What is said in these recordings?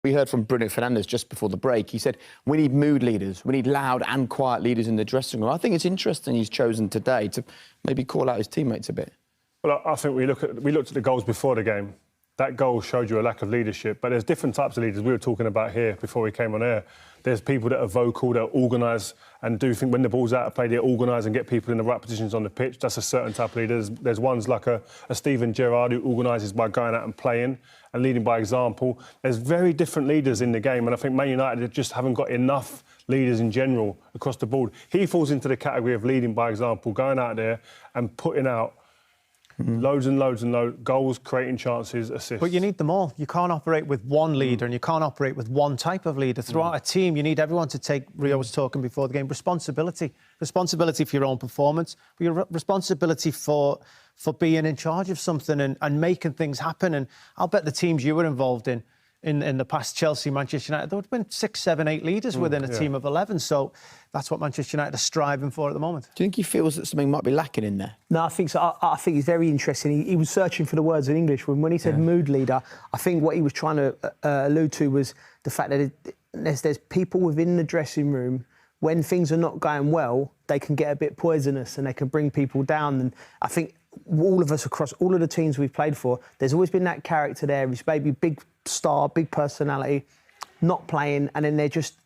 We heard from Bruno Fernandes just before the break. He said, we need mood leaders. We need loud and quiet leaders in the dressing room. I think it's interesting he's chosen today to maybe call out his teammates a bit. Well, I think we looked at the goals before the game. That goal showed you a lack of leadership. But there's different types of leaders we were talking about here before we came on air. There's people that are vocal, that are organised and do think when the ball's out of play, they organise and get people in the right positions on the pitch. That's a certain type of leader. There's ones like a Steven Gerrard who organises by going out and playing and leading by example. There's very different leaders in the game, and I think Man United just haven't got enough leaders in general across the board. He falls into the category of leading by example, going out there and putting out loads and loads and loads, goals, creating chances, assists. But you need them all. You can't operate with one leader and you can't operate with one type of leader. Throughout a team, you need everyone to take, Rio was talking before the game, responsibility. Responsibility for your own performance, but your responsibility for being in charge of something and making things happen. And I'll bet the teams you were involved in the past, Chelsea, Manchester United, there would have been 6, 7, 8 leaders within a team of 11. So that's what Manchester United are striving for at the moment. Do you think he feels that something might be lacking in there? No, I think so. I think he's very interesting. He was searching for the words in English. When he said mood leader, I think what he was trying to allude to was the fact that there's people within the dressing room, when things are not going well, they can get a bit poisonous and they can bring people down. And I think all of us across all of the teams we've played for, there's always been that character there. He's maybe big star, big personality, not playing, and then they're just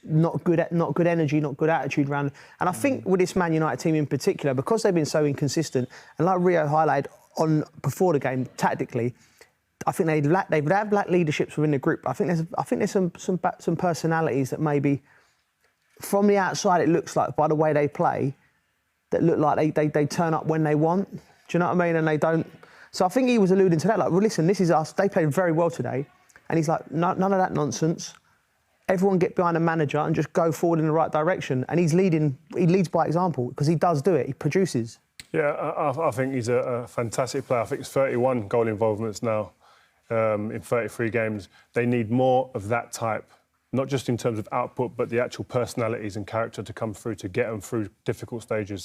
not good energy, not good attitude around. And I think with this Man United team in particular, because they've been so inconsistent, and like Rio highlighted before the game tactically, I think they've lacked leaderships within the group. I think there's some personalities that maybe from the outside it looks like, by the way they play, that look like they turn up when they want. Do you know what I mean? And they don't. So I think he was alluding to that. Like, well, listen, this is us. They played very well today. And he's like, none of that nonsense. Everyone get behind the manager and just go forward in the right direction. And he's leading. He leads by example because he does do it. He produces. Yeah, I think he's a fantastic player. I think it's 31 goal involvements now in 33 games. They need more of that type. Not just in terms of output, but the actual personalities and character to come through to get them through difficult stages.